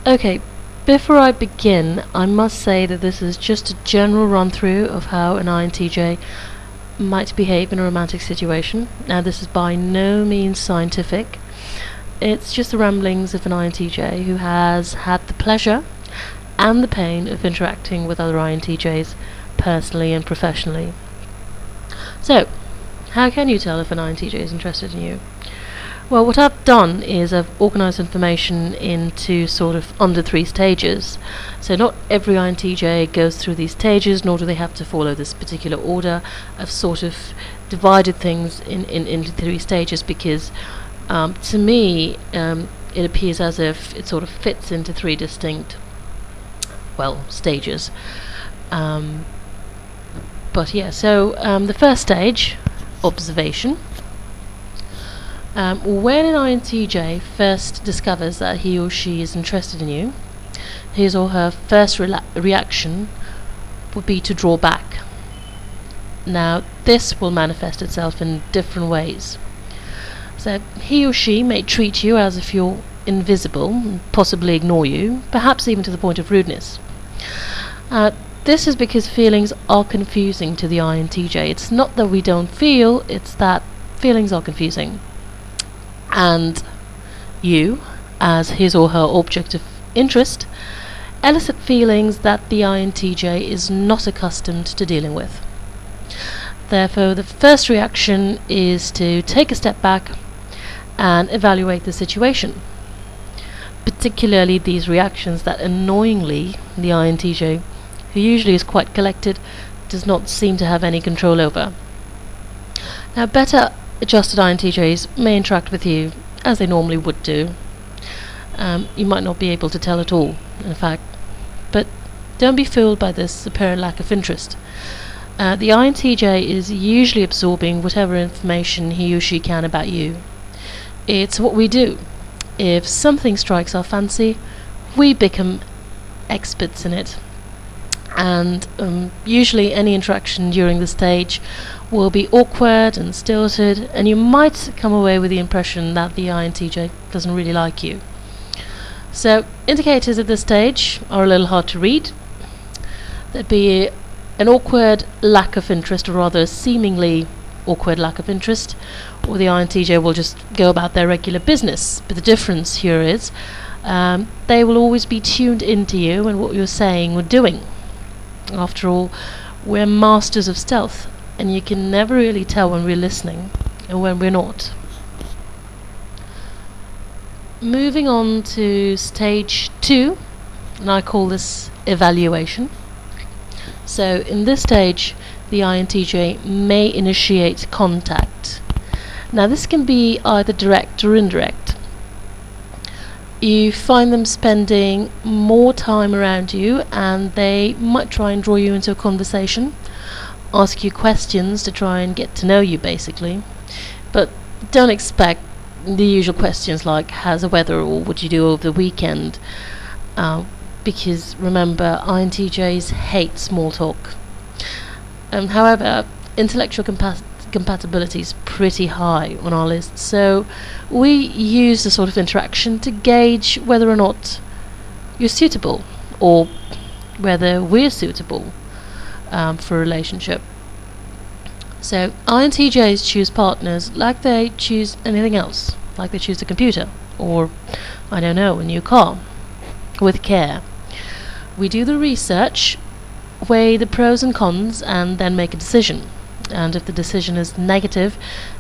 Okay, before I begin, I must say that this is just a general run-through of how an INTJ might behave in a romantic situation. Now, this is by no means scientific. It's just the ramblings of an INTJ who has had the pleasure and the pain of interacting with other INTJs personally and professionally. So, how can you tell if an INTJ is interested in you? Well, what I've done is I've organised information into sort of under 3 stages. So not every INTJ goes through these stages, nor do they have to follow this particular order. I've sort of divided things into 3 stages because to me it appears as if it sort of fits into 3 distinct, stages. But yeah, so the first stage, observation. When an INTJ first discovers that he or she is interested in you, his or her first reaction would be to draw back. Now, this will manifest itself in different ways. So, he or she may treat you as if you're invisible, and possibly ignore you, perhaps even to the point of rudeness. This is because feelings are confusing to the INTJ. It's not that we don't feel, it's that feelings are confusing. And you, as his or her object of interest, elicit feelings that the INTJ is not accustomed to dealing with. Therefore, the first reaction is to take a step back and evaluate the situation. Particularly these reactions that annoyingly the INTJ, who usually is quite collected, does not seem to have any control over. Now, better adjusted INTJs may interact with you as they normally would do. You might not be able to tell at all, in fact, but don't be fooled by this apparent lack of interest. The INTJ is usually absorbing whatever information he or she can about you. It's what we do. If something strikes our fancy, we become experts in it. And usually any interaction during the stage will be awkward and stilted, and you might come away with the impression that the INTJ doesn't really like you. So indicators at this stage are a little hard to read. There'd be an awkward lack of interest, or rather a seemingly awkward lack of interest, or the INTJ will just go about their regular business. But the difference here is they will always be tuned into you and what you're saying or doing. After all, we're masters of stealth, and you can never really tell when we're listening and when we're not. Moving on to stage 2, and I call this evaluation. So in this stage, the INTJ may initiate contact. Now, this can be either direct or indirect. You find them spending more time around you, and they might try and draw you into a conversation, ask you questions to try and get to know you, basically. But don't expect the usual questions like how's the weather or what you do over the weekend, because remember, INTJs hate small talk. However, intellectual compatibility is pretty high on our list, so we use the sort of interaction to gauge whether or not you're suitable, or whether we're suitable for a relationship. So INTJs choose partners like they choose anything else, like they choose a computer, or I don't know, a new car, with care. We do the research, weigh the pros and cons, and then make a decision. And if the decision is negative,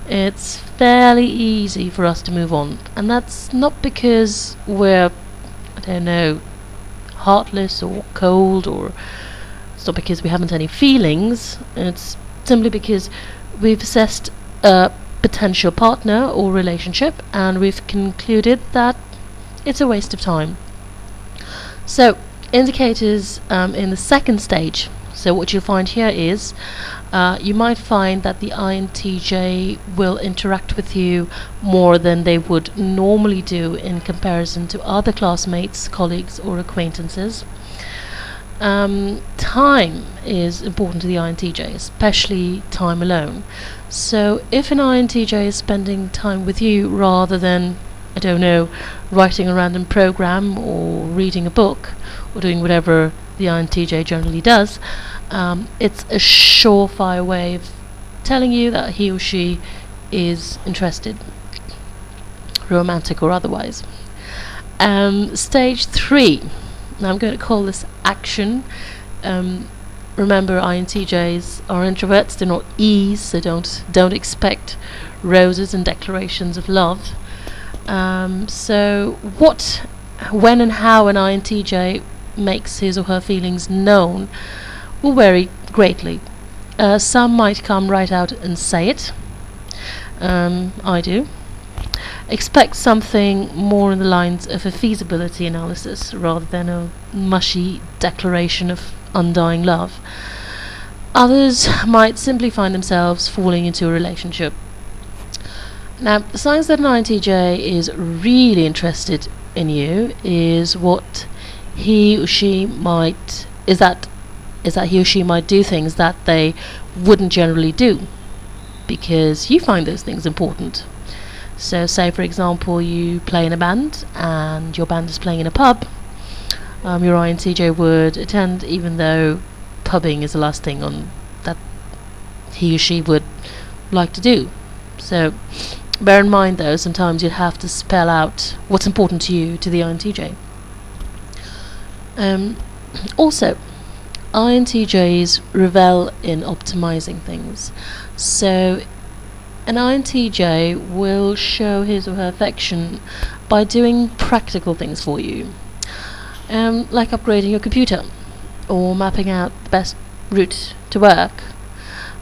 it's fairly easy for us to move on. And that's not because we're, I don't know, heartless or cold, or it's not because we haven't any feelings. It's simply because we've assessed a potential partner or relationship, and we've concluded that it's a waste of time. So, indicators in the second stage. So what you'll find here is you might find that the INTJ will interact with you more than they would normally do in comparison to other classmates, colleagues, or acquaintances. Time is important to the INTJ, especially time alone. So if an INTJ is spending time with you rather than I don't know, writing a random program or reading a book or doing whatever the INTJ generally does, it's a surefire way of telling you that he or she is interested, romantic or otherwise. Stage 3. Now I'm going to call this action. Remember, INTJs are introverts; they're not E's, so don't expect roses and declarations of love. So what, when and how an INTJ makes his or her feelings known will vary greatly. Some might come right out and say it. I do. Expect something more in the lines of a feasibility analysis rather than a mushy declaration of undying love. Others might simply find themselves falling into a relationship. Now, the signs that an INTJ is really interested in you is what he or she might is that he or she might do things that they wouldn't generally do because you find those things important. So say, for example, you play in a band and your band is playing in a pub. Your INTJ would attend even though pubbing is the last thing on that he or she would like to do. So bear in mind though, sometimes you'd have to spell out what's important to you to the INTJ. Also, INTJs revel in optimizing things. So an INTJ will show his or her affection by doing practical things for you, like upgrading your computer or mapping out the best route to work.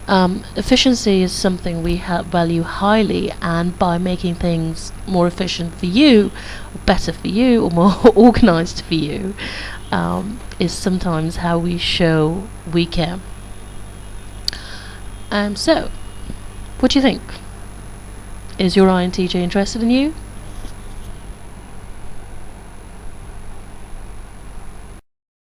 Efficiency is something we value highly, and by making things more efficient for you, or better for you, or more organised for you, is sometimes how we show we care. So, what do you think? Is your INTJ interested in you?